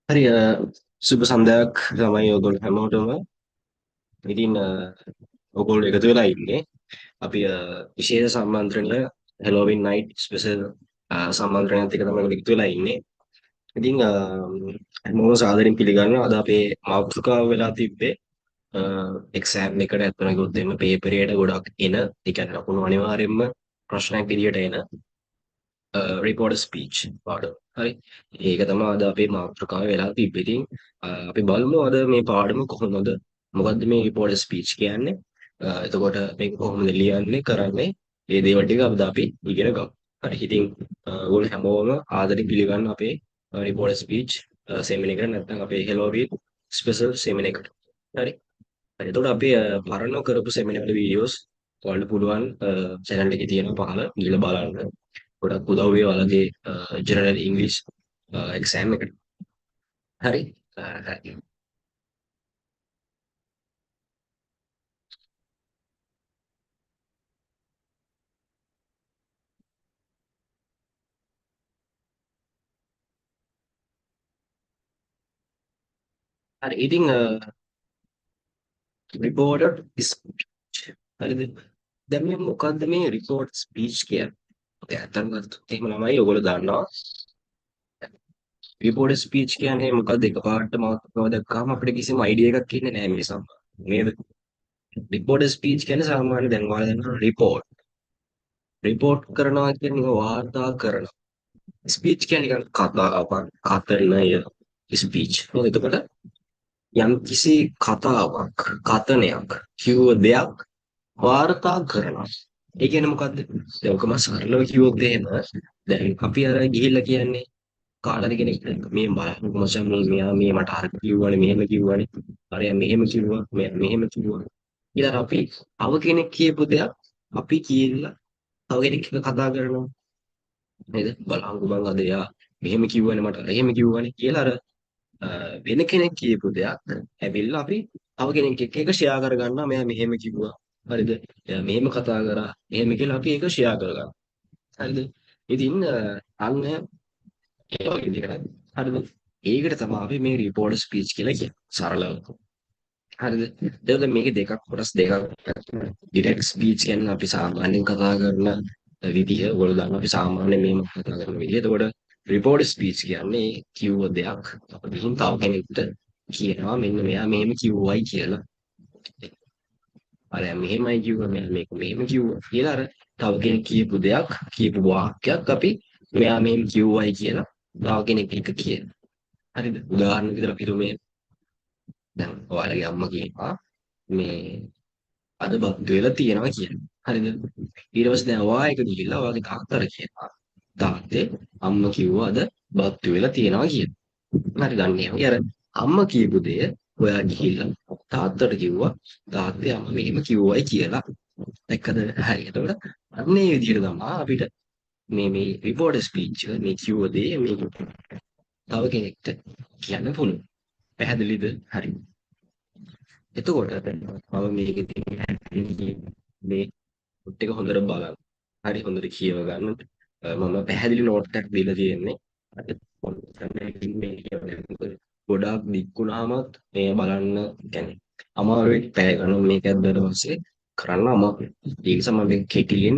හරි සුබ සන්ධ්‍යාවක් තමයි ඔයගොල්ලෝ හැමෝටම. ඉතින් ඔයගොල්ලෝ එකතු වෙලා ඉන්නේ. අපි විශේෂ සම්මන්ත්‍රණය හෙලෝවින් නයිට් ස්පෙෂල් සම්මන්ත්‍රණයත් එක තමයි ඔයගොල්ලෝ එකතු වෙලා ඉන්නේ. ඉතින් හැමෝම සාදරයෙන් පිළිගන්නවා. අද අපේ මාතෘකාව වෙලා තිබ්බේ එක්සෑම් එකට ඇත්තම කිව්වොත් එimhe පේපර් එකට ගොඩක් එන, ඒ කියන්නේ ලකුණු අනිවාර්යයෙන්ම ප්‍රශ්නයක් විදියට එන රිපෝර්ට් ස්පීච් පාඩම. හරි. ඒක තමයි අද අපේ මාතෘකාව වෙලා තිබ්බේ. ඉතින් අපි බලමු අද මේ පාඩම කොහොමද? මොකද්ද මේ රිපෝර්ට් ස්පීච් කියන්නේ? එතකොට මේක කොහොමද ලියන්නේ කරන්නේ? මේ දේවල් ටික අපි ඉගෙන ගමු. හරි. ඉතින් ඔයගොල්ලෝ හැමෝම ආදරෙන් පිළිගන්න අපේ රිපෝර්ට් ස්පීච් සෙමින එකට, නැත්නම් අපේ හෙලෝවි ස්පෙෂල් සෙමින එකට. හරි. හරි. එතකොට අපි පරණ කරපු සෙමින වල වීඩියෝස් ඔයාලට පුළුවන් channel එකේ තියෙනවා පහළ ගිහලා බලන්න. ගොඩක් උදව් වේවා ඔයාලගේ ජෙනරල් ඉංග්‍රීසි එක්සෑම් එකට. හරි. හරි. හරි. ඉතින් රිපෝර්ටඩ් ස්පීච්. හරිද? දැන් මේ මොකද්ද මේ රිපෝර්ට් ස්පීච් කියන්නේ? ඔය අතන ගත්තොත් එහෙම ළමයි ඔයගොල්ලෝ දන්නවා. රිපෝර්ට් ස්පීච් කියන්නේ මොකද්ද? එකපාරට මාතෘකාව දැක්කම අපිට කිසිම අයිඩියා එකක් ඉන්නේ නැහැ මේ සම්බන්ධ. නේද? රිපෝර්ට් ස්පීච් කියන්නේ සාමාන්‍ය දැන් ඔයාලා දන්නවා රිපෝර්ට් කරනවා කියන්නේ වාර්තා කරනවා. ස්පීච් කියන්නේ නිකන් කතාවක්, කතනය ස්පීච්. එතකොට යම් කිසි කතාවක්, කතනයක් කිව්ව දෙයක් වාර්තා කරනවා. ඒ කියන්නේ මොකද්ද? දැන් ඔකම සරලව කිව්වොත් එහෙම දැන් අපි අර ගිහිල්ලා කියන්නේ කාටද කෙනෙක් මේ බලන්නකො මචං මෙයා මේ මට අර කිව්වනේ මෙහෙම කිව්වනේ. අරයා මෙහෙම කිව්වා, මෙයා මෙහෙම කිව්වා. ඊළඟ අපි තව කෙනෙක් කියපු දෙයක් අපි කියලා තව කෙනෙක් එක්ක කතා කරනවා. නේද? බලන්නකො මං අද එයා මෙහෙම කිව්වනේ මට එහෙම කිව්වනේ කියලා අර වෙන කෙනෙක් කියපු දෙයක් ඇවිල්ලා අපි තව කෙනෙක් එක්ක ඒක ෂෙයා කරගන්නවා. මෙයා මෙහෙම කිව්වා. හරිද? එයා මෙහෙම කතා කරා. එහෙම කියලා අපි ඒක ෂෙයා කරගන්නවා. හරිද? ඉතින් අන්න ඒ වගේ දෙයක්. හරිද? ඒකට තමයි අපි මේ රිපෝර්ට් ස්පීච් කියලා කියන්නේ. සරලව. හරිද? එතකොට මේකේ කොටස් දෙකක්. ඩිරෙක්ට් ස්පීච් කියන්නේ අපි සාමාන්‍යයෙන් කතා කරන විදිහ. ඔයගොල්ලෝ දන්නවා අපි සාමාන්‍යයෙන් මෙහෙම කතා කරන විදිහ. එතකොට රිපෝර්ට් ස්පීච් කියන්නේ කිව්ව දෙයක් අපි විහිං තව කෙනෙක්ට කියනවා මෙන්න මෙයා මෙහෙම කිව්වයි කියලා. අර මෙහෙමයි කිව්වා මෙයා මේක මෙහෙම කිව්වා කියලා අර තව කෙනෙක් කියපු දෙයක් කියපු වාක්‍යයක් අපි මෙයා මෙහෙම කිව්වයි කියලා තව කෙනෙක් එක කියන. හරිද? උදාහරණ විදිහට අපි හිතමු මේ දැන් ඔයාලගේ අම්මා කියනවා මේ අද බත් වේලා තියෙනවා කියලා. හරිද? ඊට පස්සේ දැන් ඔයා එක ගිහිල්ලා ඔයාගේ තාත්තට කියනවා. තාත්තේ අම්මා කිව්වා අද බත් වේලා තියෙනවා කියලා. හරි දන්නේ නැහැ. අර අම්මා කියපු දේ ඔයා ගිහිල්ලා තාත්තට කිව්වා. තාත්තේ අම්මා මෙහෙම කිව්වයි කියලා. දැක්කද? හරි. එතකොට අන්න ඒ විදිහට තමයි අපිට මේ රිපෝර්ට් ස්පීච් මේ කිව්ව දේ මේ තව කෙනෙක්ට කියන්න පුළුවන්. පැහැදිලිද? හරි. එතකොට මම මේකෙදී මේ නෝට් එක හොඳට බලන්න. හරි හොඳට කියව ගන්න. මම පැහැදිලි නෝට් එකක් දීලා තියෙන්නේ. අද පොඩ්ඩක් මේ කියවන්නේ. ගොඩාක් දික්ුණාමත් මේ බලන්න يعني අමාරුයි පැය ගන්න මේක ඇද්දට පස්සේ කරන්න අමාරුයි. ඒ නිසා මම මේක කෙටියෙන්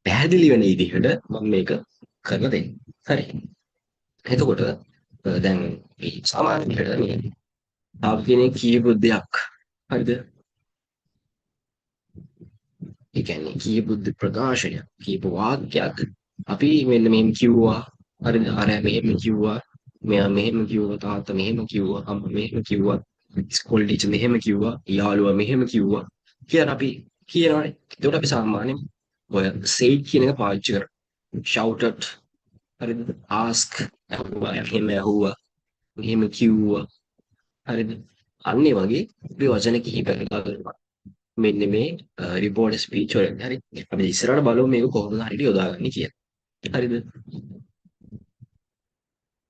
පැහැදිලි වෙන විදිහට මම මේක කරලා දෙන්න. හරි. එතකොට දැන් මේ සාමාන්‍ය විදිහට මේ තව කෙනෙක් කියපු දෙයක් හරිද? ඒ කියන්නේ කියපු ප්‍රකාශය කියපු වාක්‍යයක් අපි මෙන්න මෙහෙම කිව්වා. හරිද? අරයා මෙහෙම කිව්වා. මෙයා මෙහෙම කිව්වා. තාත්තා මෙහෙම කිව්වා. අම්මා මෙහෙම කිව්වා. ඉස්කෝලේ ටීචර් මෙහෙම කිව්වා. යාළුවා මෙහෙම කිව්වා. කියලා අපි කියනවානේ. ඒකට අපි සාමාන්‍යයෙන් ඔය say කියන එක පාවිච්චි කරා. shouted හරිද? ask ඇහුවා. එහෙම ඇහුවා. මෙහෙම කිව්වා. හරිද? අන්න ඒ වගේ අපි වචන කිහිපයක් ගන්නවා. මෙන්න මේ රිපෝර්ට් ස්පීච් වලින්. හරි. අපි ඉස්සරහට බලමු මේක කොහොමද හරියට යොදාගන්නේ කියලා. හරිද?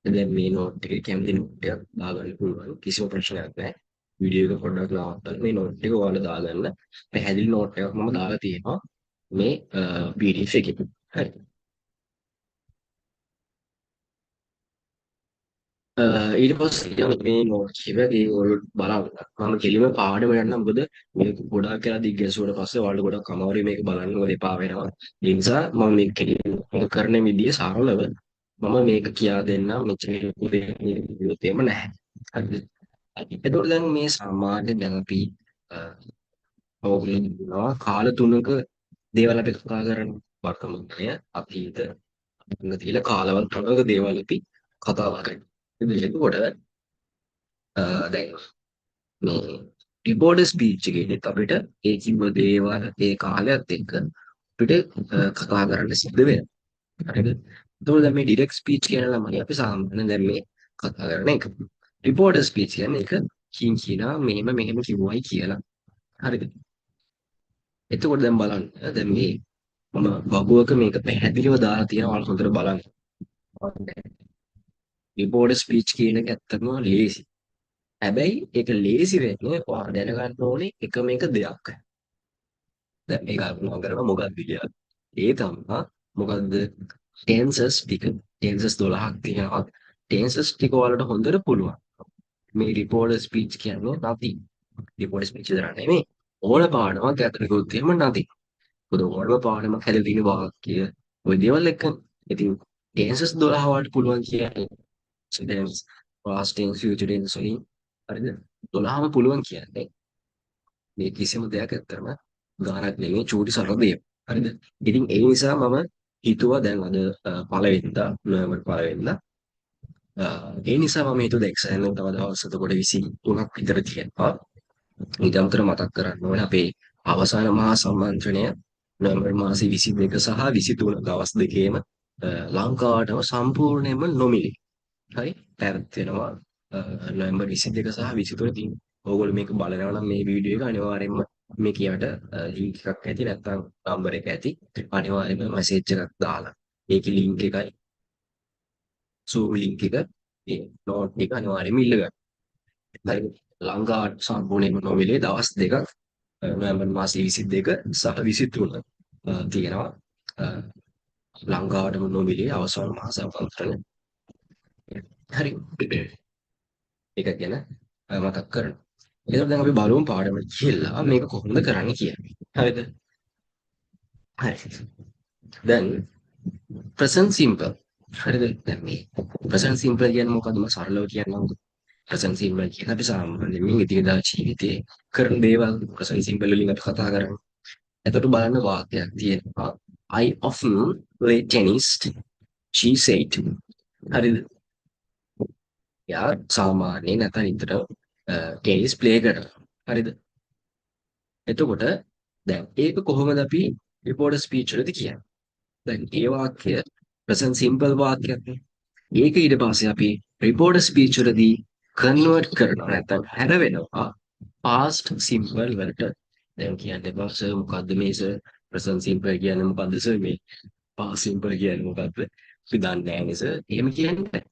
දැන් මේ නෝට් එකේ කැමති නෝට් එකක් දාගන්න පුළුවන්. කිසිම ප්‍රශ්නයක් නැහැ. වීඩියෝ එක පොඩ්ඩක් නවත්තලා මේ නෝට් එක ඔයාලා දාගන්න. පැහැදිලි නෝට් එකක් මම දාලා තියෙනවා මේ PDF එකේ. හරි. ඊට පස්සේ මේ නෝට් එක ඒ ඔයාලට බලන්න. මම කෙලිම පාඩම යන්න මොකද මේක ගොඩාක් කියලා දිග් ගැසුවට පස්සේ ඔයාලට ගොඩක් අමාරුයි මේක බලන්න මොකද එපා වෙනවා. ඒ නිසා මම මේක කෙලිම කරන විදිය සරලව මම මේක කියා දෙන්නම් මෙච්චර විදිහටම නැහැ. හරිද? එතකොට දැන් මේ සාමාන්‍ය දැන් අපි ඕගොල්ලෝ ඉන්නවා කාල තුනක දේවල් අපි කතා කරන්නේ. වර්තමානය, අතීත, අනාගත කාලවල තුනක දේවල් අපි කතා කරන්නේ. ඉතින් එතකොට දැන් මේ රිපෝර්ටර් ස්පීච් එකේදීත් අපිට ඒ කිව්ව දේවල් ඒ කාලයත් එක්ක අපිට කතා කරන්න සිද්ධ වෙනවා. හරිද? එතකොට දැන් මේ ඩිරෙක්ට් ස්පීච් කියන ළමයි අපි සාමාන්‍යයෙන් දැන් මේ කතා කරන එක. රිපෝර්ටර් ස්පීච් කියන්නේ ඒක කියනවා මෙහෙම මෙහෙම කිව්වයි කියලා. හරිද? එතකොට දැන් බලන්න දැන් මේ මම වගුවක මේක පැහැදිලිව දාලා තියෙනවා ඔයාලා හොඳට බලන්න. රිපෝර්ටර් ස්පීච් කියන එක ඇත්තම ලේසි. හැබැයි ඒක ලේසි වෙන්නේ ඔයා දැනගන්න ඕනේ එකම එක දෙයක්. දැන් මේක අනුව කරනවා මොකක්ද කියලා. ඒ තමයි මොකද්ද ටෙන්සස් ටික. ටෙන්සස් 12ක් තියෙනවා. ටෙන්සස් ටික වලට හොඳට පුළුවන්. මේ රිපෝර්ටර් ස්පීච් කියන්නේ නැති. රිපෝර්ටර් ස්පීච් විතර නෙමෙයි. ඕන පාඩමක් ඇතුළේ තියෙම නැති. මොකද ඕනම පාඩමක් හැදලා තියෙන වාක්‍ය ඔය දේවල් එක්ක. ඉතින් ටෙන්සස් 12 වලට පුළුවන් කියන්නේ tense past tense future tense වලින් හරිද 12ම පුළුවන් කියන්නේ මේ කිසිම දෙයක් ඇත්තටම ගානක් නෙමෙයි චූටි සරල දෙයක්. හරිද? ඉතින් ඒ නිසා මම හිතුවා දැන් අද පළවෙනිදා නොවැම්බර් පළවෙනිදා ඒ නිසා මම හිතුවා දැන් එක්සෑම් එක තව දවස් එතකොට 23ක් විතර තියෙනවා. ඊට අමතරව මතක් කරන්න ඕනේ අපේ අවසාන මහා සම්මන්ත්‍රණය නොවැම්බර් මාසේ 22 සහ 23 දවස් දෙකේම ලංකාවටම සම්පූර්ණයෙන්ම නොමිලේ. හරි පැවැත්වෙනවා නොවැම්බර් 22 සහ 23 දින. ඕගොල්ලෝ මේක බලනවා නම් මේ වීඩියෝ එක අනිවාර්යයෙන්ම මේක යට ලින්ක් එකක් ඇති නැත්නම් නම්බර් එක ඇති. අනිවාර්යයෙන්ම මැසේජ් එකක් දාලා. ඒකේ ලින්ක් එකයි Zoom ලින්ක් එක ඒ නෝට් එක අනිවාර්යයෙන්ම ඉල්ල ගන්න. හරි ලංකාවට සම්පූර්ණයෙන්ම නොමිලේ දවස් දෙකක් නොවැම්බර් මාසේ 22 සහ 23 තියෙනවා. ලංකාවටම නොමිලේ අවසාන මහා සම්මන්ත්‍රණය. හරි ඒක ගැන මතක් කරනවා. එතකොට දැන් අපි බලමු පාඩම කියලා මේක කොහොමද කරන්නේ කියලා. හරිද? හරි. දැන් present simple. හරිද? දැන් මේ present simple කියන්නේ මොකද්ද? මම සරලව කියන්නම්. present simple කියන්නේ අපි සාමාන්‍යයෙන් මේ ඉදිරියදා ජීවිතේ කරන දේවල් present simple වලින් අපි කතා කරන්නේ. එතකොට බලන්න වාක්‍යයක් තියෙනවා. I often play tennis, she said. හරිද? යා සාමාන්‍යයෙන් නැත්නම් නිතර ටෙනිස් ප්ලේ කරනවා. හරිද? එතකොට දැන් ඒක කොහොමද අපි රිපෝර්ටර් ස්පීච් වලදී කියන්නේ? දැන් ඒ වාක්‍ය ප්‍රසන්ට් සිම්පල් වාක්‍යයක් නේ. ඒක ඊට පස්සේ අපි රිපෝර්ටර් ස්පීච් වලදී කන්වර්ට් කරනවා නැත්නම් හැරවෙනවා පාස්ට් සිම්පල් වලට. දැන් කියන්නේ බස් මොකද්ද මේ සර් ප්‍රසන්ට් සිම්පල් කියන්නේ මොකද්ද සර් මේ පාස්ට් සිම්පල් කියන්නේ මොකද්ද? අපි දන්නේ නැහැ නේ සර්. එහෙම කියන්නේ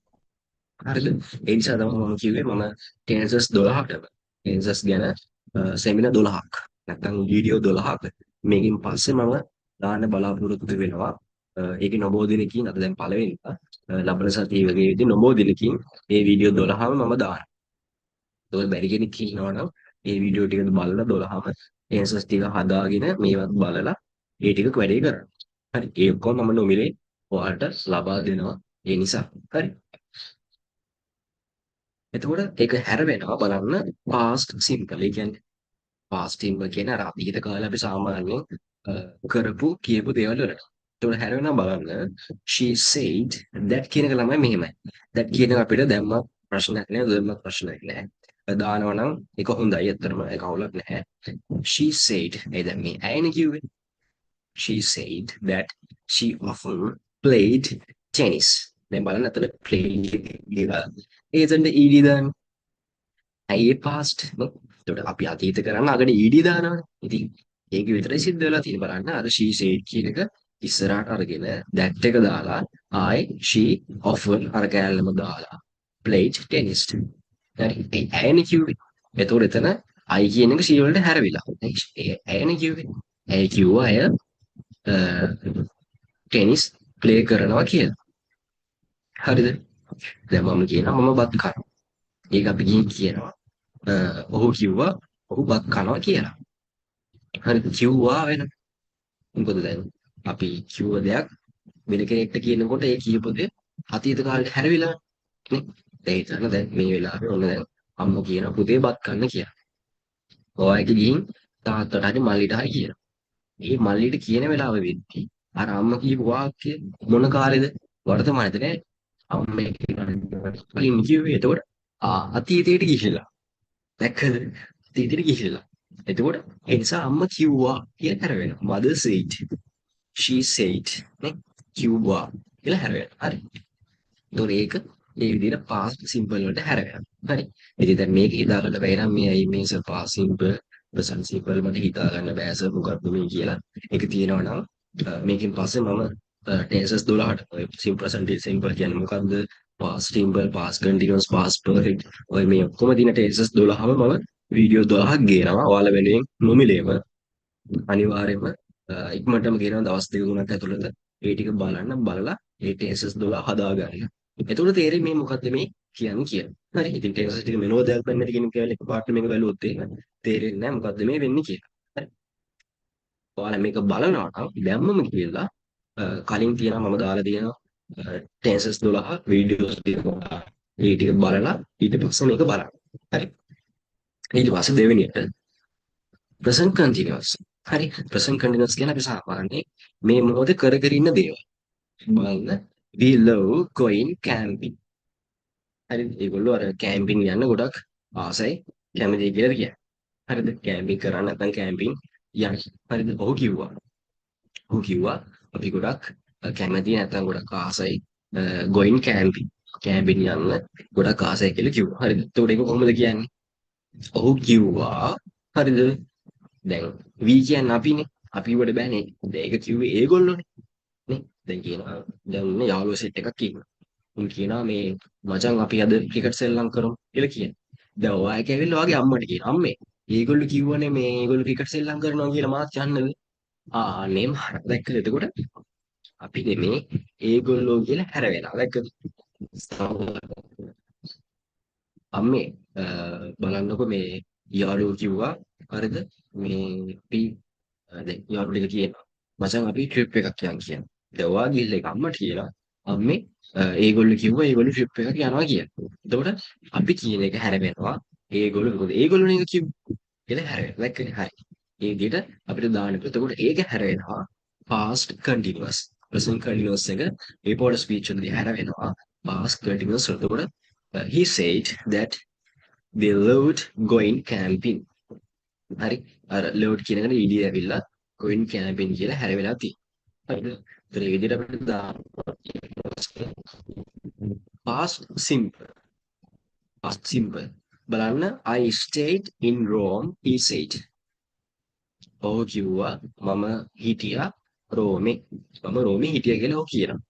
හරිද? ඒ නිසා තමයි මම කිව්වේ මම ටෙන්සස් 12කට ටෙන්සස් ගැන සෙමිනාර් 12ක් නැත්නම් වීඩියෝ 12ක් මේකෙන් පස්සේ මම දාන්න බලාපොරොත්තු වෙනවා. ඒකේ නොබෝ දිනකින් අද දැන් පළවෙනිදා ලබන සතියේ වගේ විදිහ නොබෝ දිනකින් මේ වීඩියෝ 12ම මම දානවා. ඒක බැරි කෙනෙක් ඉන්නවනම් මේ වීඩියෝ ටික බලලා 12ම ටෙන්සස් ටික හදාගෙන මේවත් බලලා ඒ ටික වැඩේ කරන්න. හරි. ඒ ඔක්කොම මම නොමිලේ ඔයාලට ලබා දෙනවා. ඒ නිසා හරි. එතකොට ඒක හැර වෙනවා බලන්න past simple. ඒ කියන්නේ past simple කියන අර අතීත කාලේ අපි සාමාන්‍යයෙන් කරපු කියපු දේවල් වලට. එතකොට හැර වෙනවා බලන්න she said that කියන එක ළමයි මෙහෙමයි. that කියන එක අපිට දැම්ම ප්‍රශ්නයක් නෑ දැම්ම ප්‍රශ්නයක් නෑ. දානවා නම් ඒක හොඳයි. ඇත්තටම ඒක අවුලක් නැහැ. she said ඒ දැන් මේ ඇයිනේ කිව්වේ. she said that she often played tennis. දැන් බලන්න අතන played කියලා. ඒතෙන්ද ed දාන්න. ඇයි ඒ past නේ? එතකොට අපි අතීත කරන්න අගට ed දානවනේ. ඉතින් ඒක විතරයි සිද්ධ වෙලා තියෙන්නේ බලන්න. අර she said කියන එක ඉස්සරහට අරගෙන that එක දාලා she often අර කෑල්ලම දාලා played tennis. හරි. ඒ ඇයිනේ කිව්වේ. එතකොට එතන I කියන එක C වලට හැරවිලා. ඒ ඇයිනේ කිව්වේ. ඇයි කිව්වා අය ටෙනිස් ප්ලේ කරනවා කියලා. හරිද? දැන් මම කියනවා මම බත් කනවා. ඒක අපි ගිහින් කියනවා. ඔහු කිව්වා ඔහු බත් කනවා කියලා. හරි කිව්වා වෙන. මොකද දැන් අපි කිව්ව දෙයක් වෙන කෙනෙක්ට කියනකොට ඒ කියපු දේ අතීත කාලේ හැරවිලා නේ. දැන් හිතන්න දැන් මේ වෙලාවේ ඔන්න දැන් අම්මා කියන පුතේ බත් කන්න කියලා. ඔයාට ගිහින් තාත්තට හරි මල්ලිට හරි කියනවා. මේ මල්ලිට කියන වෙලාව වෙද්දි අර අම්මා කියපු වාක්‍ය මොන කාලෙද වර්තමානයේද නෑ. අම්මේ කලින් කිව්වේ එතකොට අතීතයට ගිහිල්ලා. දැක්කද? අතීතයට ගිහිල්ලා. එතකොට ඒ නිසා අම්මා කිව්වා කියලා හැර වෙනවා. mother said, she said නේ කිව්වා කියලා හැර වෙනවා. හරි. එතකොට ඒක මේ විදිහට past simple වලට හැර වෙනවා. හරි. ඉතින් දැන් මේක හිතා ගන්න බැහැ නම් මේ ඇයි මේ past simple present simple මට හිතා ගන්න බෑ සර් මොකක්ද මේ කියලා. ඒක තියෙනවා නම් මේකෙන් පස්සේ මම tenses 12ට present simple කියන්නේ මොකක්ද? past simple, past continuous, past perfect ඔය මේ ඔක්කොම දින tenses 12ම මම වීඩියෝ 12ක් ගේනවා. ඔයාලා වෙනුවෙන් නොමිලේම අනිවාර්යයෙන්ම ඉක්මනටම කියනවා දවස් දෙක තුනක් ඇතුළත ඒ ටික බලලා ඒ ටෙන්සස් 12 හදාගන්න. එතකොට තේරෙන්නේ මේ මොකද්ද මේ කියන්නේ කියලා. හරි. ඉතින් ටෙන්සස් ටික මෙලෝ දෙයක් වෙන්න කියන කෙනෙක් එකපාරට මේක බැලුවොත් එහෙම තේරෙන්නේ නැහැ මොකද්ද මේ වෙන්නේ කියලා. හරි. ඔයාලා මේක බලනවා නම් දැම්මම කියලා කලින් තියෙනවා මම දාලා තියෙනවා ටෙන්සස් 12 වීඩියෝස් ටික ඒ ටික බලලා ඊට පස්සේ මේක බලන්න. හරි. ඊට පස්සේ දෙවෙනියට present continuous. හරි present continuous කියන්නේ අපි සාමාන්‍යයෙන් මේ මොහොතේ කර කර ඉන්න දේවල්. බලන්න we love going camping. හරි ඒගොල්ලෝ අර කැම්පින් යන්න ගොඩක් ආසයි කැමතියි කියලා කියන්නේ. හරිද? කැම්පින් කරන්න නැත්නම් කැම්පින් යන්න. හරිද? ඔහු කිව්වා අපි ගොඩක් කැමති නැත්නම් ගොඩක් ආසයි going camping. කැම්පින් යන්න ගොඩක් ආසයි කියලා කිව්වා. හරිද? එතකොට ඒක කොහොමද කියන්නේ? ඔහු කිව්වා හරිද? දැන් වී කියන්නේ අපිනේ. අපි වල බෑනේ. දැන් ඒක කිව්වේ ඒගොල්ලෝනේ. නේ? දැන් කියනවා දැන් ඉන්න යාළුවෝ සෙට් එකක් ඉන්නවා. උන් කියනවා මේ මචං අපි අද ක්‍රිකට් සෙල්ලම් කරමු කියලා කියනවා. දැන් ඔයා කැවිල්ලා වගේ අම්මට කියනවා. අම්මේ ඒගොල්ලෝ කිව්වනේ මේ ඒගොල්ලෝ ක්‍රිකට් සෙල්ලම් කරනවා කියලා මාත් යන්නද? අනේ මහරක් දැක්කද එතකොට අපි නෙමේ ඒගොල්ලෝ කියලා හැර වෙනවා. දැක්කද? අම්මේ බලන්නකො මේ යාළුවෝ කිව්වා හරිද? මේ අපි දැන් යාළුවෝ ටික කියනවා. මචං අපි ට්‍රිප් එකක් යන් කියනවා. දැන් ඔයා ගිහලා ඒක අම්මට කියලා අම්මේ ඒගොල්ලෝ කිව්වා ඒගොල්ලෝ ට්‍රිප් එකක් යනවා කියලා. එතකොට අපි කියන එක හැර වෙනවා. ඒගොල්ලෝ මොකද ඒගොල්ලෝ නේ කිව්වේ කියලා හැර වෙනවා. දැක්කනේ? හරි. ඒ විදිහට අපිට දාන්න පුළුවන්. එතකොට ඒක හැර වෙනවා past continuous. present continuous එක report speech වලදී හැර වෙනවා past continuous. එතකොට he said that they loved going camping. හරි. අර loved කියන එකට ed ඇවිල්ලා going camping කියලා හැර වෙලා තියෙනවා. හරිද? ඒතර මේ විදිහට අපිට දාන්න past simple. past simple. බලන්න I stayed in Rome he said. ඔහු කිව්වා මම හිටියා රෝමේ. මම රෝමේ හිටියා කියලා ඔහු කියනවා.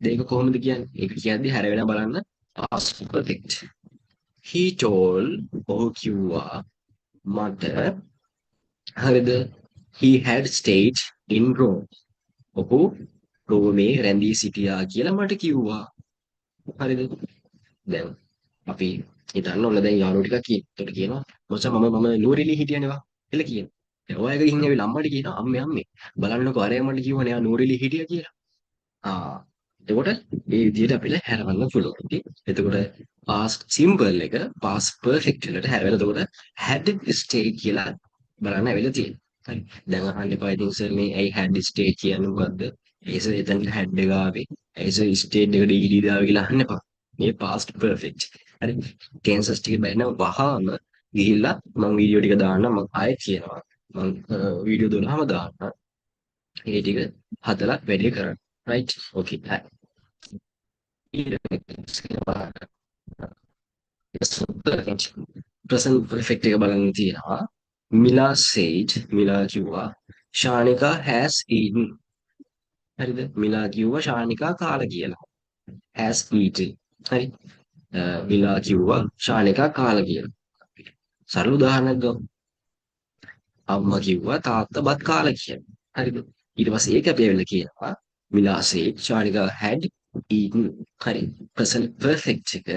දැන් ඒක කොහොමද කියන්නේ? ඒක කියද්දි හැර වෙලා බලන්න past perfect. He told ඔහු කිව්වා මට හරිද? He had stayed in Rome. ඔහු රෝමේ රැඳී සිටියා කියලා මට කිව්වා. හරිද? දැන් අපි හිතන්න ඕන දැන් යාළුවෝ ටිකක් කියනවා මොකද මම නූරිලි හිටියනවා කියලා කියනවා. දැන් ඔය එක ගිහින් ඇවිල්ලා අම්මට කියනවා අම්මේ බලන්නකෝ අරයා මට කිව්වනේ යා නූරිලි හිටියා කියලා. එතකොට මේ විදිහට අපිට හැරවන්න පුළුවන්. ඉතින් එතකොට past simple එක past perfect වලට හැරවෙලා එතකොට had stayed කියලා බලන්න ඇවිල්ලා තියෙනවා. හරි. දැන් අහන්න එපා ඉතින් සර් මේ ඇයි had stayed කියන්නේ මොකද්ද? ඒස එතන had එක ආවේ. ඒස stayed එකට ed දාවේ කියලා අහන්න එපා. මේ past perfect. හරි. tenses ටික බැලන වහාම ගිහිල්ලා මම වීඩියෝ ටික දාන්න මම ආයෙත් කියනවා. මම වීඩියෝ 12ම දාන්න. ඒ ටික හදලා වැඩි කරන්න. right okay hi present perfect එක බලන්න තියෙනවා Mila said Mila කිව්වා Shanika has eaten හරිද Mila කිව්වා Shanika කාලා කියලා has eaten හරි Mila කිව්වා Shanika කාලා කියලා සරල උදාහරණයක් ගමු අම්මා කිව්වා තාත්තා බත් කාලා කියලා හරිද ඊට පස්සේ ඒක අපි ඇවිල්ලා කියනවා Mila said Shanika had eaten හරි present perfect එක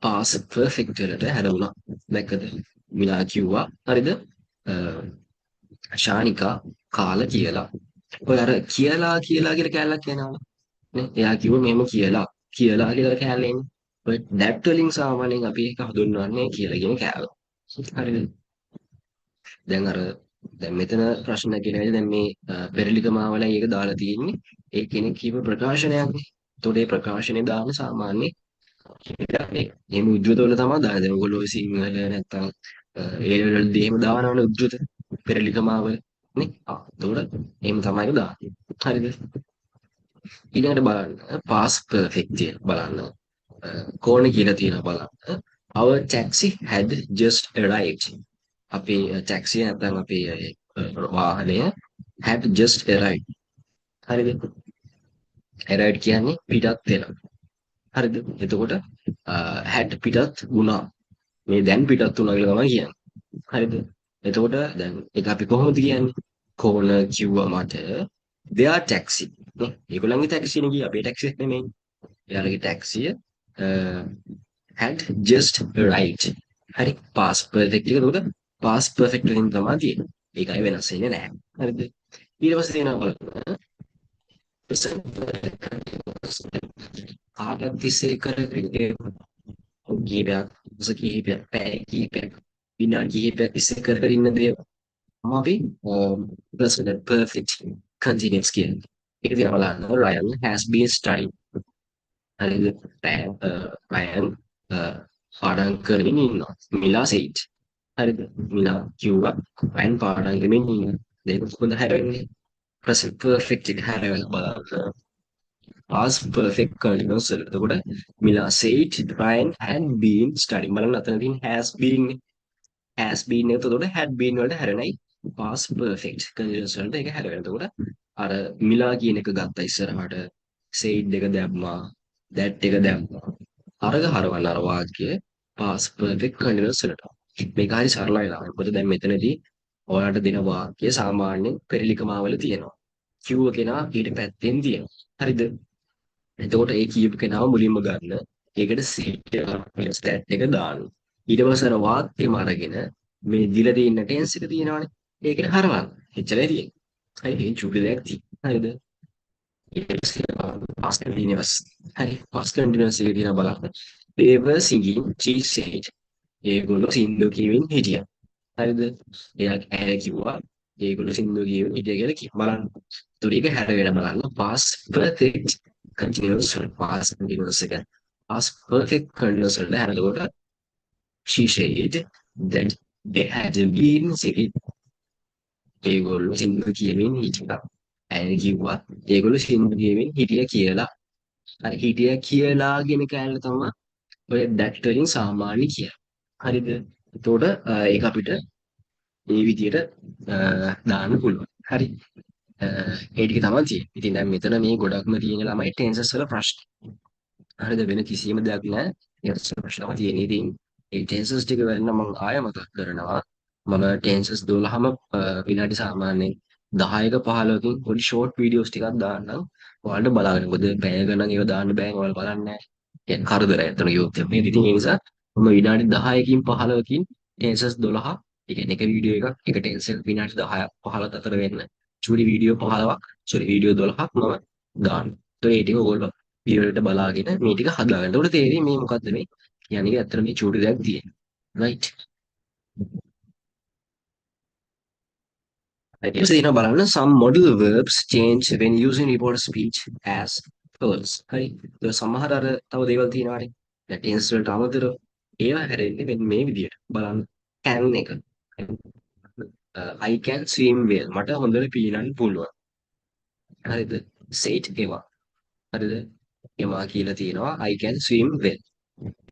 past perfect වලට හැරවුණා. දැක්කද? මිලා කිව්වා හරිද? ශානිකා කාලා කියලා. ඔය අර කියලා කෑල්ලක් කියනවා නේ. එයා කිව්ව මෙහෙම කියලා කෑල්ල එන්නේ. ඔය that වලින් සාමාන්‍යයෙන් අපි ඒක හඳුන්වන්නේ කියලා කියන කෑල්ල. හරිද? දැන් අර දැන් මෙතන ප්‍රශ්න කියලාද දැන් මේ පෙරලිකමාවලයි ඒක දාලා තියෙන්නේ ඒ කෙනෙක් කියපු ප්‍රකාශනයක් නේ. එතකොට ඒ ප්‍රකාශනේ දාන්න සාමාන්‍ය එහෙම උද්දෘතවල තමයි දාන්නේ. දැන් ඔයගොල්ලෝ ඔය සිංහල නැත්තම් ඒ වලදී එහෙම දානවනේ උද්දෘත පෙරලිකමාවල නේ. එතකොට එහෙම තමයි දාන්නේ. හරිද? ඊළඟට බලන්න past perfect එක බලන්න. කෝණේ කියලා තියෙනවා බලන්න. Our taxi had just arrived. අපේ ටැක්සිය නැත්නම් අපේ වාහනය had just arrived. හරිද? arrived කියන්නේ පිටත් වෙනවා. හරිද? එතකොට had පිටත් වුණා. මේ දැන් පිටත් වුණා කියලා තමයි කියන්නේ. හරිද? එතකොට දැන් ඒක අපි කොහොමද කියන්නේ? කෝණ කිව්වා මට their taxi නේ. ඒගොල්ලන්ගේ ටැක්සිය නේ කිය අපේ ටැක්සියක් නෙමෙයි. එයාලගේ ටැක්සිය had just arrived. හරි past perfect එක එතකොට past perfect වලින් තමයි තියෙන්නේ. ඒකයි වෙනස් වෙන්නේ නැහැ. හරිද? ඊට පස්සේ තියෙනවා බලන්න present perfect continuous. කාටත් තිස්සේ කරගෙන කීපයක් උස කීපයක් පැය කීපයක් විනාඩි කීපයක් තිස්සේ කරගෙන ඉන්න දේ අපි present perfect continuous කියන්නේ. ඒක දිහා බලන්න Ryan has been studying. හරිද? Ryan පාඩම් කරමින් ඉන්නවා. මිලා said. හරිද? මිලා කිව්වා Ryan පාඩම් කරමින් ඉන්නවා. ඒක කොහොමද හැරෙන්නේ? present perfect එක හැරෙලා බලන්න. past perfect continuous වල. එතකොට මිලා said Ryan had been studying. බලන්න අතන තියෙන has been has been එක එතකොට had been වලට හැරෙනයි past perfect continuous වලට ඒක හැරෙනවා. එතකොට අර මිලා කියන එක ගත්ත ඉස්සරහට said එක දැම්මා that එක දැම්මා. අරග හරවන්න අර වාක්‍ය past perfect continuous වලට. මේක හරි සරලයි ලා. මොකද දැන් මෙතනදී ඔයාලට දෙන වාක්‍ය සාමාන්‍යයෙන් පෙරලිකමාවල තියෙනවා. කිව්ව කෙනා ඊට පැත්තෙන් තියෙනවා. හරිද? එතකොට ඒ කියපු කෙනාව මුලින්ම ගන්න. ඒකට stat එක දාන්න. ඊට පස්සේ අර වාක්‍යෙම අරගෙන මේ දීලා තියෙන ටෙන්ස් එක තියෙනවානේ. ඒකට හරවන්න. එච්චරයි තියෙන්නේ. හරි මේ චුටි දෙයක් තියෙනවා. හරිද? ඊට පස්සේ past continuous. හරි past continuous එක දිහා බලන්න. They were singing, she said. ඒගොල්ලෝ සින්දු කියමින් හිටියා. හරිද? එයා ඇය කිව්වා ඒගොල්ලෝ සින්දු කියමින් හිටියා කියලා බලන්න. ඒතකොට ඒක හැරගෙන බලන්න past perfect continuous past continuous එක. past perfect continuous වලට හැරෙනකොට she said that they had been singing. ඒගොල්ලෝ සින්දු කියමින් හිටියා. ඇය කිව්වා ඒගොල්ලෝ සින්දු කියමින් හිටියා කියලා. හරි හිටියා කියලා කියන කෑල්ල තමයි ඔය that වලින් සාමාන්‍ය කියන්නේ. හරිද? එතකොට ඒක අපිට මේ විදිහට දාන්න පුළුවන්. හරි. ඒ ටික තමයි තියෙන්නේ. ඉතින් දැන් මෙතන මේ ගොඩක්ම තියෙන ළමයි ටෙන්සස් වල ප්‍රශ්න. හරිද? වෙන කිසිම දෙයක් නැහැ. ටෙන්සස් ප්‍රශ්න තමයි තියෙන්නේ. ඉතින් ඒ ටෙන්සස් ටික වෙන්න මම ආයෙ මතක් කරනවා. මම ටෙන්සස් 12ම විනාඩි සාමාන්‍යයෙන් 10ක 15කින් පොඩි ෂෝට් වීඩියෝස් ටිකක් දාන්නම්. ඔයාලට බලාගන්න. මොකද පැය ගණන් ඒවා දාන්න බෑ. ඔයාලා බලන්නේ නැහැ. කියන්නේ කරදරයි අතන යොත් මේ ඉතින් ඒ නිසා මම විනාඩි 10කින් 15කින් ටෙන්සස් 12 ඒ කියන්නේ එක වීඩියෝ එකක් එක ටෙන්සස් විනාඩි 10ක් 15ක් අතර වෙන්න චුටි වීඩියෝ 15ක් වීඩියෝ 12ක් මම දාන්න. ඒතකොට ඒ ටික ඔයගොල්ලෝ වීඩියෝට බලාගෙන මේ ටික හදාගන්න. ඒතකොට තේරෙයි මේ මොකද්ද මේ කියන්නේ ඇත්තට මේ චුටි දෙයක් තියෙනවා. right. ඊට පස්සේ තියෙනවා බලන්න some modal verbs change when using reported speech as follows. හරි. ඒක සමහර අර තව දේවල් තියෙනවානේ. දැන් tense වලට අමතරව ඒවා හැරෙන්නේ මෙන්න මේ විදිහට. බලන්න can එක. I can swim well. මට හොඳට පීනන්න පුළුවන්. හරිද? said ඒවා. හරිද? ඒවා කියලා තියෙනවා I can swim well.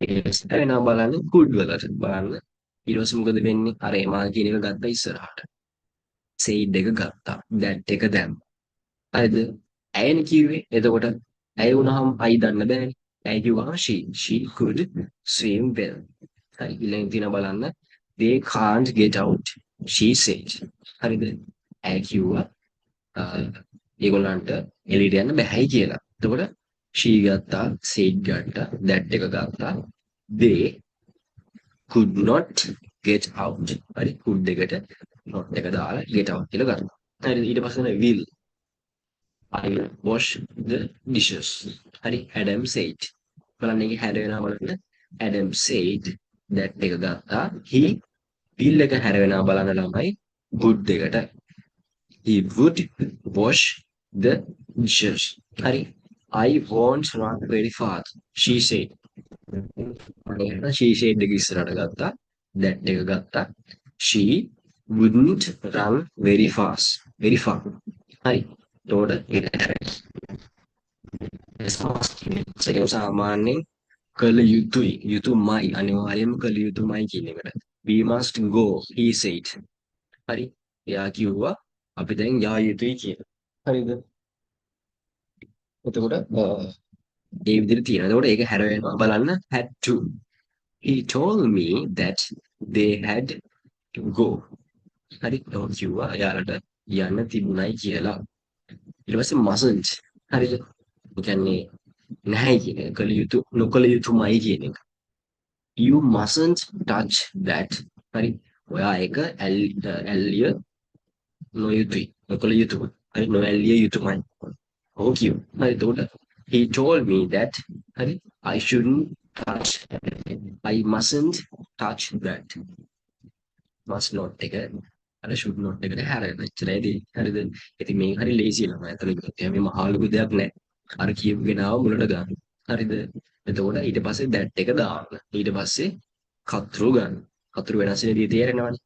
ඊට වෙනවා බලන්න good වලට බලන්න. ඊට පස්සේ මොකද වෙන්නේ? අර ඒවා කියන එක ගත්ත ඉස්සරහට. said එක ගත්තා. that එක දැම්මා. හරිද? ඇයනේ කිව්වේ. එතකොට ඇය වුණාම I දන්න බෑනේ. ඇය කිව්වම she could swim well. හරි ඊළඟ දින බලන්න they can't get out. she said. හරිද? ඇය කිව්වා ඒගොල්ලන්ට එළියට යන්න බෑයි කියලා. එතකොට she ගත්තා, said ගත්තා, that එක ගත්තා. they could not get out. හරි could එකට not එක දාලා get out කියලා ගන්නවා. හරි ඊට පස්සේ තමයි will. I will wash the dishes. හරි Adam said. බලන්න මේකේ හැර වෙනවා බලන්න. Adam said that එක ගත්තා. he will එක හැර වෙනවා බලන්න ළමයි. would එකට. he would wash the dishes. හරි I won't run very fast. She said. she said එක ඉස්සරහට ගත්තා. that එක ගත්තා. she wouldn't run very fast. very far. හරි. එතකොට සාමාන්‍යයෙන් කළ යුතුයි. යුතුයමයි. අනිවාර්යයෙන්ම කළ යුතුයමයි කියන එකට. we must go. he said. හරි. එයා කිව්වා අපි දැන් යා යුතුයි කියලා. හරිද? එතකොට ඒ විදිහට තියෙනවා. එතකොට ඒක හැර වෙනවා බලන්න had to. He told me that they had to go. හරි ඔව් කිව්වා එයාලට යන්න තිබුණයි කියලා. ඊට පස්සේ mustn't. හරිද? ඒ කියන්නේ නැහැ කියන එක. කළ යුතු නොකළ යුතුමයි කියන එක. You mustn't touch that. හරි. ඔයා ඒක ඇල්ලිය නොයුතුයි. නොකළ යුතුයි. හරි නොඇල්ලිය යුතුමයි. ඔව් කිව්වා. හරි එතකොට he told me that හරි I shouldn't touch. I mustn't touch that. must not එක අර should not එකට හැරෙන එච්චරයිදී හරිද ඉතින් මේක හරි ලේසි ළමයි අතන ගියොත් මේ මහා ලොකු දෙයක් නෑ අර කියපු කෙනාව මුලට ගන්න හරිද එතකොට ඊට පස්සේ that එක දාන්න ඊට පස්සේ කතරු ගන්න කතරු වෙනස් වෙන විදිහ තේරෙනවනේ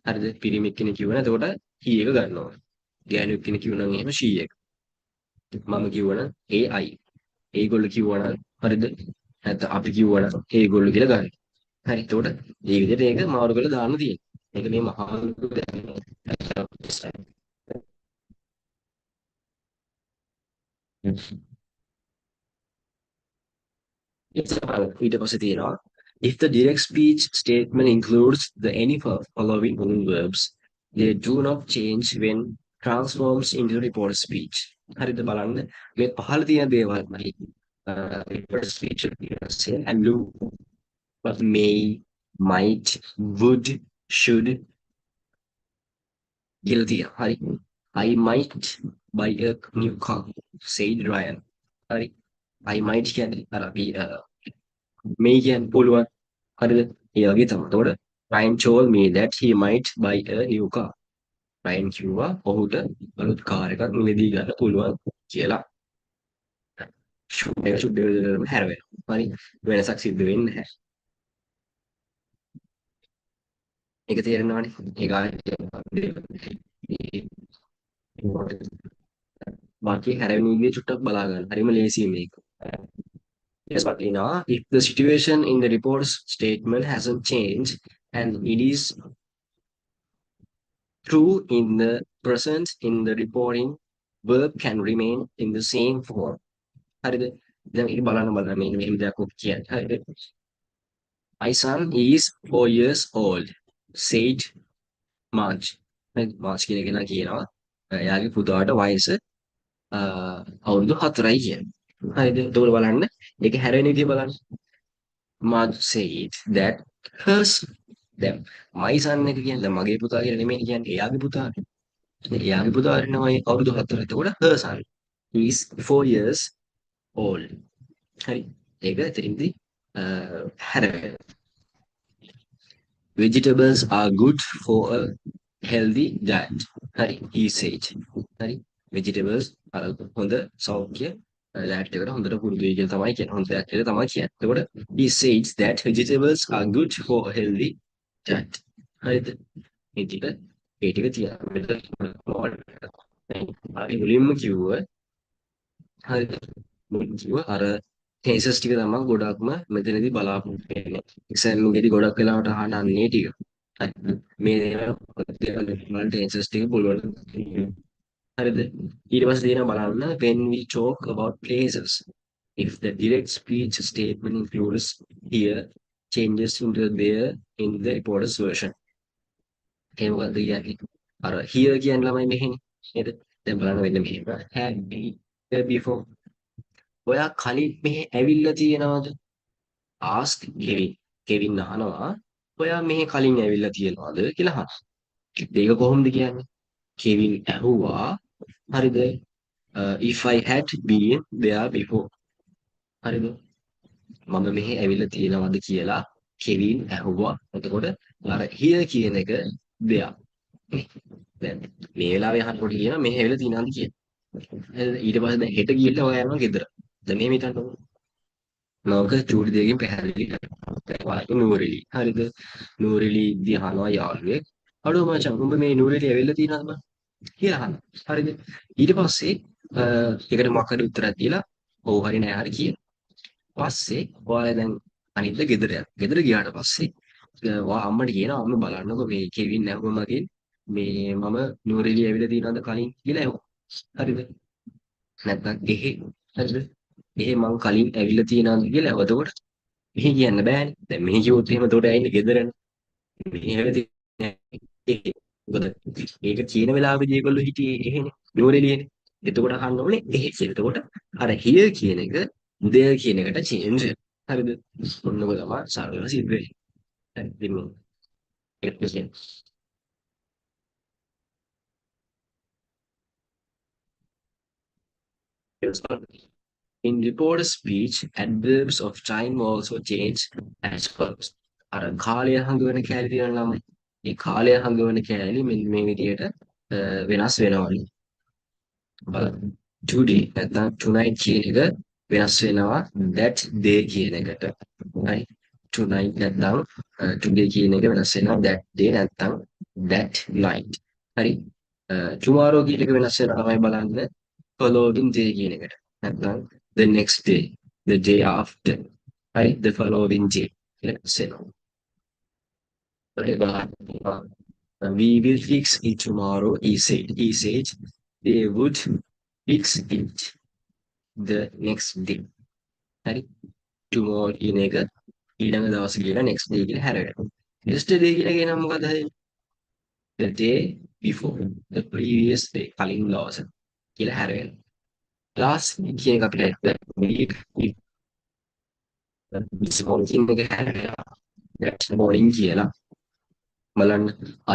හරිද පිරිමි කෙනෙක් කියවන එතකොට he එක ගන්නවා ගෑනු කෙනෙක් කියවනම් එහෙම she එක මම කියවන ai ඒගොල්ලෝ කියවන හරිද නැත්නම් අපි කියවන ඒගොල්ලෝ කියලා ගන්න හරි එතකොට මේ විදිහට ඒක මාරු කරලා දාන්න තියෙනවා ඒක මේ මහා ලොකු දෙයක් ඊට පස්සේ තියෙනවා if the direct speech statement includes the any following verbs they do not change when transforms into report speech හරිද බලන්න මේ පහළ තියෙන දේවල් මයි report speech say and do but may might would should කියලා තියෙනවා හරි I might buy a new car said Ryan හරි I might කියන්නේ අර අපි මේ කියන්නේ පුළුවන් හරිද ඒ වගේ තමයි එතකොට Ryan told me that he might buy a new car Ryan කිව්වා ඔහුට අලුත් කාර් එකක් මිලදී ගන්න පුළුවන් කියලා should එක හැර වෙනවා හරි වෙනසක් සිද්ධ වෙන්නේ නැහැ ඒක තේරෙනවනේ ඒක बाकी හැරෙන විදිය චුට්ටක් බලා ගන්න. හරිම ලේසියි මේක. Yes, but you know, if the situation in the report's statement hasn't changed and it is true in the present in the reporting, verb can remain in the same form. හරිද? දැන් ඒක බලන්න මෙන්න මෙහෙම දෙයක් ඔබ කියන්නේ. හරිද? My son is 4 years old, said March. March කියන කෙනා කියනවා එයාගේ පුතාට වයස අවුරුදු 4යි කියන්නේ. හරිද? එතකොට බලන්න ඒක හැරෙන විදිය බලන්න. Marge said that hers දැන් my son එක කියන්නේ දැන් මගේ පුතා කියලා නෙමෙයි කියන්නේ එයාගේ පුතාට. එයාගේ පුතාට නමයි අවුරුදු 4. එතකොට her son is 4 years old. හරි. ඒක එතනින්දී හැරෙන. Vegetables are good for a healthy diet. හරි. He said. හරි. Vegetables අර හොඳ සෞඛ්‍ය diet එකට හොඳට පුරුදු වෙයි කියලා තමයි කියන්නේ. හොඳ දෙයක් කියලා තමයි කියන්නේ. එතකොට he says that vegetables are good for a healthy diet. හරිද? මේ ටික ඒ ටික තියන්න. හරි මුලින්ම කිව්ව හරිද? මුලින්ම කිව්ව අර cases ටික තමයි ගොඩක්ම මෙතනදී බලාපොරොත්තු වෙන්නේ. exam එකේදී ගොඩක් වෙලාවට අහන්නේ ටික. හරි. මේ දේවල් cases ටික පුළුවන් හරිද ඊට පස්සේ තියෙනවා බලන්න when we talk about places if the direct speech statement includes here changes into there in the reporter's version ඒ මොකද්ද කියන්නේ අර here කියන ළමයි මෙහෙනේ නේද දැන් බලන්න වෙන්න මෙහෙම had been there before ඔයා කලින් මෙහෙ ඇවිල්ලා තියෙනවද? ask Kevin. කෙවින් අහනවා ඔයා මෙහෙ කලින් ඇවිල්ලා තියෙනවද කියලා අහනවා. ඒක කොහොමද කියන්නේ? කෙවින් ඇහුවා හරිද? If I had been there before. හරිද? මම මෙහෙ ඇවිල්ලා තියෙනවද කියලා කෙවින් ඇහුවා. එතකොට අර here කියන එක there. දැන් මේ වෙලාවේ අහනකොට කියනවා මෙහෙ ඇවිල්ලා තියෙනවද කියලා. ඊට පස්සේ දැන් හෙට ගිහිල්ලා ඔයා යනවා ගෙදර. දැන් මෙහෙම හිතන්නකෝ. නෝක චූටි දෙකකින් පැහැදිලි කරනවා. නූරෙලි. හරිද? නූරෙලි දිහානවා යාළුවෙක්. අඩෝ මචං උඹ මේ නූරෙලි ඇවිල්ලා තියෙනවද බං? කියලා අහනවා. හරිද? ඊට පස්සේ ඒකට මොකක් හරි උත්තරයක් දීලා ඔව් හරි නෑ හරි කියන. පස්සේ ඔයාලා දැන් අනිද්දා ගෙදර යනවා. ගෙදර ගියාට පස්සේ ඔයා අම්මට කියනවා අම්ම බලන්නකෝ මේ කෙවින් නැහුව මගෙන් මේ මම නූරෙලි ඇවිල්ලා තියෙනවද කලින් කියලා ඇහුවා. හරිද? නැත්නම් එහෙ හරිද? එහෙ මං කලින් ඇවිල්ලා තියෙනවද කියලා. එතකොට මෙහි කියන්න බෑනේ. දැන් මෙහි කිව්වොත් එහෙම එතකොට ඇයිනේ ගෙදරනේ. මෙහි ඇවිල්ලා තියෙන්නේ නැහැ. මොකද ඒක කියන වෙලාවෙදී ඒගොල්ලෝ හිටියේ එහෙනේ. නුවරඑළියනේ. එතකොට අහන්න ඕනේ එහෙ කියලා. එතකොට අර here කියන එක there කියන එකට change වෙනවා. හරිද? ඔන්නකො තමයි සරලව සිද්ධ වෙන්නේ. හරි. ඉතින් ඒක කියන්නේ. In reported speech, adverbs of time also change as follows. අර කාලය හඟවන කෑලි තියෙනවා නම් ඒ කාලය හඟවන කෑලි මෙන්න මේ විදිහට වෙනස් වෙනවලු. බලන්න. today නැත්නම් tonight කියන එක වෙනස් වෙනවා that day කියන එකට. right? tonight නැත්නම් today කියන එක වෙනස් වෙනවා that day නැත්නම් that night. හරි? tomorrow කියන එක වෙනස් වෙනවා තමයි බලන්න following day කියන එකට. නැත්නම් the next day, the day after, right? The following day. Let's say, we will fix it tomorrow, he said. He said they would fix it the next day. හරි? tomorrow කියන එක ඊළඟ දවස් කියලා next day කියලා හැරෙනවා. yesterday කියලා කියනවා මොකද? the day before, the previous day, කලින් දවස කියලා හැරෙනවා. last කියන එක අපිට this morning එක හැරෙනවා. that morning කියලා බලන්න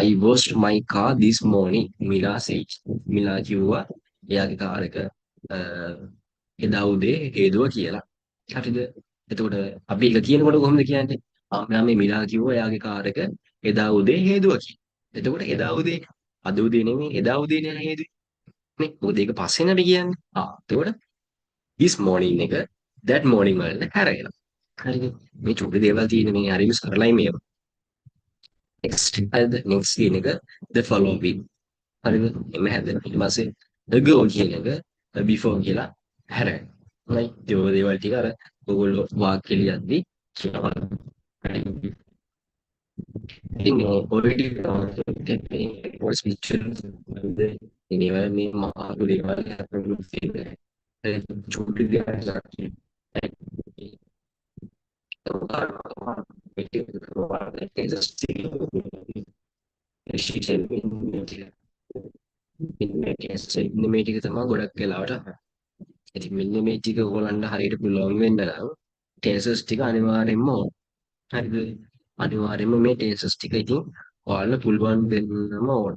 I washed my car this morning මිලා said. මිලා කිව්වා එයාගේ කාර් එක එදා උදේ හේදුවා කියලා. හරිද? එතකොට අපි ඒක කියනකොට කොහොමද කියන්නේ? මේ මිලා කිව්වා එයාගේ කාර් එක එදා උදේ හේදුවා කියලා. එතකොට එදා උදේ අද උදේ නෙමෙයි එදා උදේ නේ හේදුවේ. නේ? මොකද ඒක පස්සේ නේ කියන්නේ. එතකොට this morning එක that morning වලට හැරෙනවා. හරිද? මේ චුටි දේවල් තියෙන මේ හරිම සරලයි මේවා. next හරිද? next කියන එක the following. හරිද? එමෙ හැදෙනවා. ඊට පස්සේ ago කියන එක before කියලා හැරෙනවා. right? ඒ දේවල් ටික අර ඔයගොල්ලෝ වාක්‍ය ලියද්දි කියනවා. ඉතින් ඔය ටික තමයි පොඩි ස්පීච් ඉනිවල මේ මහා දේවල් හදන්න තියෙන්නේ. චුටි දේවල් මෙන්න මේ ටික තමයි ගොඩක් වෙලාවට. ඉතින් මෙන්න මේ ටික ඕගොල්ලන්ට හරියට පුළුවන් වෙන්න නම් ටෙන්සස් ටික අනිවාර්යෙන්ම ඕන. හරිද? අනිවාර්යෙන්ම මේ ටෙන්සස් ටික ඉතින් ඔයාලට පුළුවන් වෙන්නම ඕන.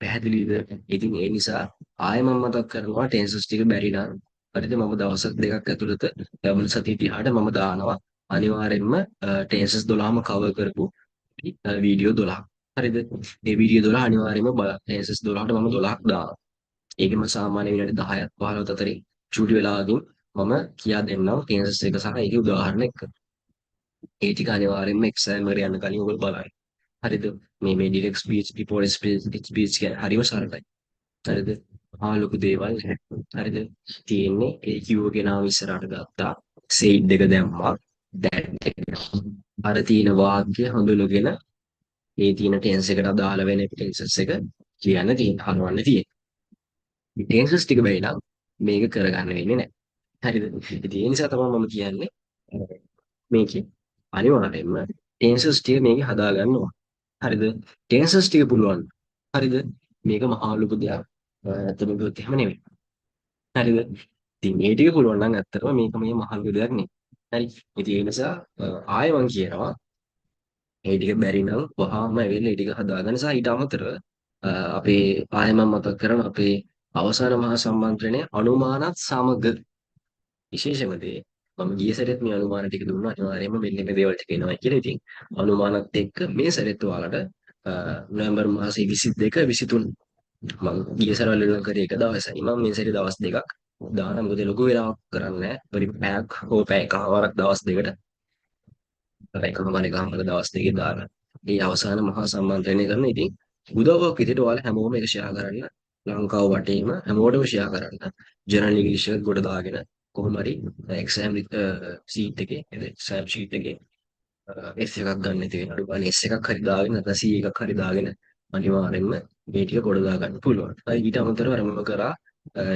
පැහැදිලිද? ඉතින් ඒ නිසා ආයෙ මම මතක් කරනවා ටෙන්සස් ටික බැරි නම් හරිද මම දවස් දෙකක් ඇතුළත ලැබුණ සතිය තියාට මම දානවා අනිවාර්යෙන්ම ටෙන්සස් 12ම කවර් කරපු වීඩියෝ 12ක්. හරිද? මේ වීඩියෝ 12 අනිවාර්යෙන්ම බලන්න. ටෙන්සස් 12ට මම 12ක් දානවා. ඒකෙම සාමාන්‍ය විනාඩි 10ක් 15ක් අතරින් චූටි වෙලාවකින් මම කියා දෙන්නම් ටෙන්සස් එක සහ ඒකේ උදාහරණ එක්ක. ඒ ටික අනිවාර්යෙන්ම එක්සෑම් එකට යන්න කලින් ඔයගොල්ලෝ බලන්න. හරිද? මේ ඩිරෙක්ට් ස්පීච්, රිපෝටඩ් ස්පීච් කියන හරිම සරලයි. හරිද? ලොකු දේවල් හරිද? තියෙන්නේ ඒ කිව්ව කෙනාව ඉස්සරහට ගත්තා. සෙයිඩ් එක දැම්මා. අර තියෙන වාක්‍ය හඳුනගෙන ඒ තියෙන ටෙන්ස් එකට අදාළ වෙන ටෙන්සස් එක කියන්න තියෙන හරවන්න තියෙන. ටෙන්සස් ටික බැරි නම් මේක කරගන්න වෙන්නේ නැහැ. හරිද? ඉතින් ඒ නිසා තමයි මම කියන්නේ මේකේ අනිවාර්යයෙන්ම ටෙන්සස් ටික මේකේ හදා ගන්න ඕන. හරිද? ටෙන්සස් ටික පුළුවන්. හරිද? මේක මහා ලොකු දෙයක්. ඇත්තම කිව්වොත් එහෙම නෙමෙයි. හරිද? ඉතින් මේ ටික පුළුවන් නම් ඇත්තටම මේක මේ මහලු දෙයක් නේ. හරි. ඉතින් ඒ නිසා ආයෙ මං කියනවා ඒ ටික බැරි නම් වහාම ඇවිල්ලා ඒ ටික හදාගන්න සහ ඊට අමතරව අපේ ආයෙ මම මතක් කරන අපේ අවසාන මහා සම්මන්ත්‍රණය අනුමානත් සමග විශේෂම දේ මම ගිය සැරේත් මේ අනුමාන ටික දුන්නා අනිවාර්යයෙන්ම මෙන්න මේ දේවල් ටික එනවා කියලා. ඉතින් අනුමානත් එක්ක මේ සැරේත් ඔයාලට නොවැම්බර් මාසේ 22 23 මම ගිය සැරවල වෙන කරේ එක දවසයි. මම මේ සැරේ දවස් දෙකක් දාන මොකද ලොකු වෙලාවක් කරන්නේ නැහැ. පරි පැයක් හෝ පැයකමාරක් දවස් දෙකට එකමාර දවස් දෙකේ දාලා මේ අවසාන මහා සම්මන්ත්‍රණය කරන ඉතින් උදව්වක් විදිහට ඔයාලා හැමෝම ඒක ෂෙයා කරන්න ලංකාව වටේම හැමෝටම ෂෙයා කරන්න ජර්නල් ඉංග්‍රීසි එකත් ගොඩ දාගෙන කොහොම හරි එක්සෑම් සීට් එකේ එක්සෑම් ෂීට් එකේ S එකක් ගන්න තියෙන අඩු ගානේ S එකක් හරි දාගෙන නැත්නම් C එකක් හරි දාගෙන අනිවාර්යෙන්ම මේ ටික ගොඩ දා ගන්න පුළුවන්. හරි ඊට අමතරව අර මම කරා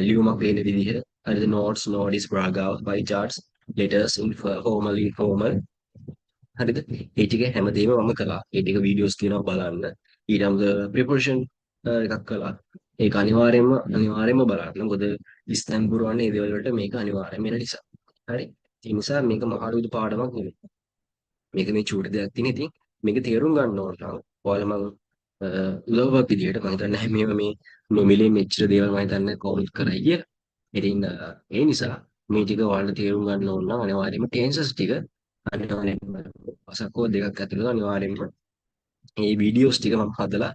ලියුමක් වෙන විදිහ හරිද notes notice bragouts by charts letters formal informal හරිද ඒ ටික හැමදේම මම කළා ඒ ටික වීඩියෝස් තියෙනවා බලන්න ඊට අමතරව ප්‍රිපරේෂන් එකක් කළා ඒක අනිවාර්යයෙන්ම බලන්න මොකද ඉස්තැන් පුරවන්නේ ඒ දේවල් වලට මේක අනිවාර්යයෙන්ම වෙන නිසා හරි ඒ නිසා මේක මහා ලුදු පාඩමක් නෙමෙයි මේක මේ චූටි දෙයක් තියෙන ඉතින් මේක තේරුම් ගන්න ඕන නම් ඔයාලා මම උදව්වක් විදියට මම හිතන්නේ මේව මේ නොමිලේ මෙච්චර දේවල් මම හිතන්නේ කවුරුත් කරයි කියලා ඉතින් ඒ නිසා මේ ටික ඔයාලා තේරුම් ගන්න ඕන නම් අනිවාර්යයෙන්ම ටෙන්සස් ටික අනිවාර්යෙන්ම පසකෝ දෙකක් ඇතුළත අනිවාර්යෙන්ම මේ වීඩියෝස් ටික මම හදලා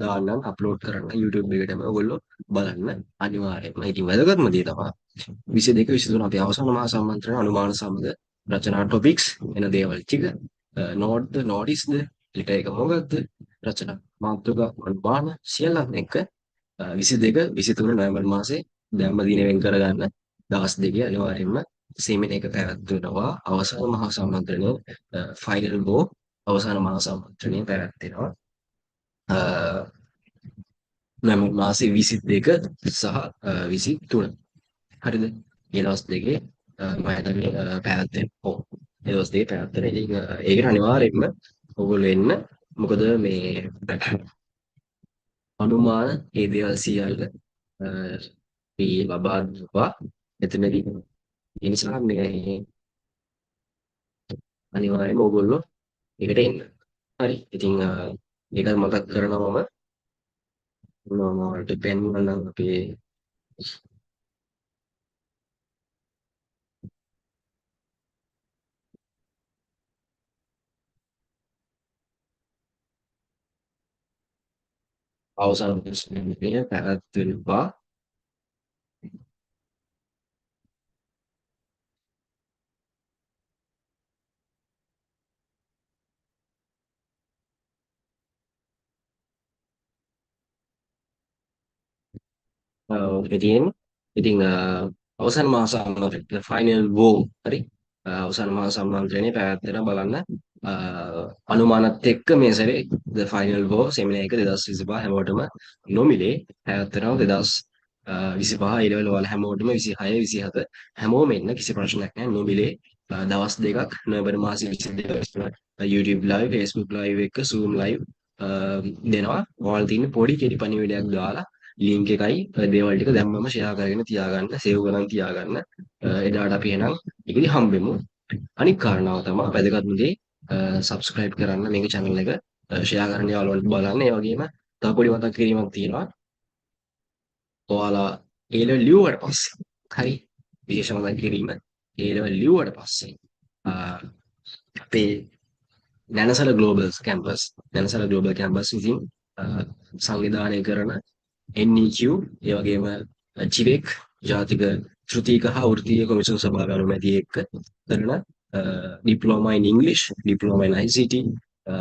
දාන්නම් අප්ලෝඩ් කරන්න YouTube එකටම ඔයගොල්ලෝ බලන්න අනිවාර්යෙන්ම. ඉතින් වැදගත්ම දේ තමයි 22 23 අපි අවසාන මහා සම්මන්ත්‍රණ අනුමාන සමග රචනා ටොපික්ස් එන දේවල් ටික නෝට්ද නොටිස්ද ලිට එක මොකක්ද රචනා මාතෘකා අනුමාන සියල්ලම එක්ක 22 23 නොවැම්බර් මාසේ ධම්ම දින වෙන් කරගන්න දවස් දෙකේ අනිවාර්යෙන්ම සෙමින එක පැවැත්වෙනවා අවසාන මහා සම්මන්ත්‍රණය ෆයිනල් බෝ අවසාන මහා සම්මන්ත්‍රණය පැවැත්වෙනවා නොවැම්බර් මාසේ 22 සහ 23 හරිද මේ දවස් දෙකේ මම හිතන්නේ පැවැත්වෙන ඔව් ඒ දවස් දෙකේ පැවැත්වෙන ඉතින් ඒකට අනිවාර්යෙන්ම ඔයගොල්ලෝ එන්න මොකද මේ අනුමාන ඒ දේවල් සියල්ල මේ ලබා දුවා එතනදී ඒ නිසා මේ අනිවාර්යයෙන්ම ඕගොල්ලෝ ඒකට එන්න. හරි. ඉතින් ඒක මතක් කරනවා මම ඔයාලට පෙන්වන්නම් අපේ අවසාන ප්‍රශ්නය පැවැත්වෙනවා. ඉතින් ඉතින් අවසාන මාස සම්මන්ත්‍රණය ෆයිනල් වෝ හරි අවසාන මාස සම්මන්ත්‍රණය පැවැත්වෙන බලන්න අනුමානත් එක්ක මේ සැරේ ද ෆයිනල් වෝ සෙමිනාර් එක 2025 හැමෝටම නොමිලේ පැවැත්වෙනවා 2025 ඒ ලෙවල් වල හැමෝටම 26 27 හැමෝම එන්න කිසි ප්‍රශ්නයක් නැහැ නොමිලේ දවස් දෙකක් නොවැම්බර් මාසේ 22 YouTube live Facebook live එක Zoom live දෙනවා ඔයාලා තියෙන පොඩි කෙටි පණිවිඩයක් දාලා ලින්ක් එකයි දේවල් ටික දැම්මම ෂෙයා කරගෙන තියාගන්න සේව් කරන් තියාගන්න එදාට අපි එහෙනම් ඉතින් හම්බෙමු අනික් කාරණාව තමයි වැදගත්ම දේ සබ්ස්ක්‍රයිබ් කරන්න මේක channel එක ෂෙයා කරන්න යාළුවන්ට බලන්න ඒ වගේම තව පොඩි මතක් කිරීමක් තියෙනවා ඔයාලා ඒ ලෙවල් ලියුවට පස්සේ හරි විශේෂ මතක් කිරීම ඒ ලෙවල් ලියුවට පස්සේ අපේ නැනසල ග්ලෝබල් කැම්පස් විසින් සංවිධානය කරන NEQ ඒ වගේම චිවෙක් ජාතික ශ්‍රුතික හා වෘත්තීය කොමිෂන් සභාව අනුමැතිය එක්ක කරන diploma in English, diploma in ICT,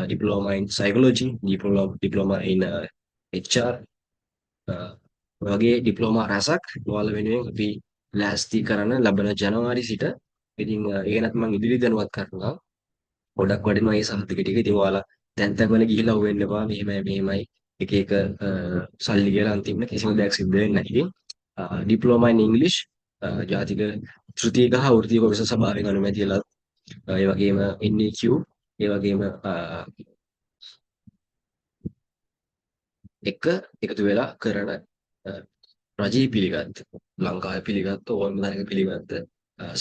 diploma in psychology, diploma in HR වගේ ඩිප්ලෝමා රැසක් ඔයාලා වෙනුවෙන් අපි ලෑස්ති කරන ලබන ජනවාරි සිට ඉතින් ඒක නැත්නම් මම ඉදිරි දැනුවත් කරනවා ගොඩක් වටිනවා මේ සහතික ටික. ඉතින් ඔයාලා තැන් වල ගිහිල්ලා වෙන්න එපා. මෙහෙමයි එක එක සල්ලි කියලා අන්තිමට කිසිම දෙයක් සිද්ධ වෙන්නේ නැහැ. ඉතින් ඩිප්ලෝමා ඉන් ඉංග්‍රීසි ජාතික තෘතීය හා වෘත්තීය කොමිෂන් සභාවෙන් අනුමැතිය ලත් ඒ වගේම NEQ ඒ වගේම එක එකතු වෙලා කරන රජයේ පිළිගත්ත ලංකාවේ පිළිගත්ත ඕනම තැනක පිළිගත්ත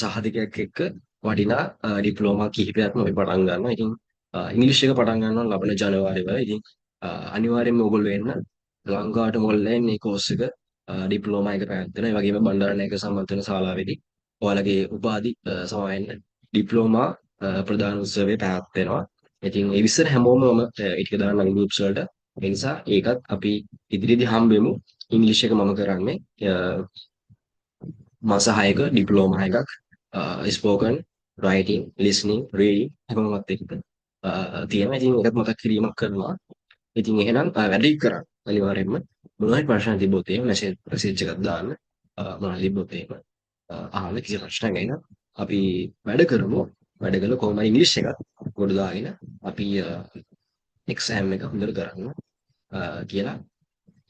සහතිකයක් එක්ක වටිනා ඩිප්ලෝමා කිහිපයක්ම අපි පටන් ගන්නවා. ඉතින් ඉංග්‍රීසි එක පටන් ගන්නවා ලබන ජනවාරි වල. ඉතින් අනිවාර්යයෙන්ම ඔයගොල්ලෝ එන්න ලංකාවට මොකල්ලා මේ කෝස් එක ඩිප්ලෝමා එක පැවැත්වෙනවා. ඒ වගේම බණ්ඩාරනායක සම්මන්ත්‍රණ ශාලාවේදී ඔයාලගේ උපාධි සමාවෙන්න ඩිප්ලෝමා ප්‍රදාන උත්සවය පැවැත්වෙනවා. ඉතින් ඒ විස්තර හැමෝම මම ඒක දාන්නම් ගෲප්ස් වලට. ඒ නිසා ඒකත් අපි ඉදිරියේදී හම්බෙමු. ඉංග්‍රීසි එක මම කරන්නේ මාස 6ක ඩිප්ලෝමා එකක් ස්පෝකන් රයිටින් ලිස්නින් රීඩින් හැමෝමත් එක්ක තියෙනවා. ඉතින් ඒකත් මතක් කිරීමක් කරනවා. ඉතින් එහෙනම් වැඩි කරන්න අනිවාර්යයෙන්ම මොනවයි ප්‍රශ්න තිබ්බොත් එහෙම මැසේජ් එකක් දාන්න. මොනවද තිබ්බොත් එහෙම අහන්න කිසි ප්‍රශ්නයක් නැහැ නේද? අපි වැඩ කරමු. වැඩ කළා කොහොමද ඉංග්‍රීසි එකත් ගොඩ දාගෙන අපි එක්සෑම් එක හොඳට කරන්න කියලා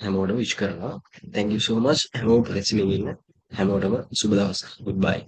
හැමෝටම විශ් කරනවා. thank you so much හැමෝම ලැස්තිමින් ඉන්න හැමෝටම සුබ දවසක්. goodbye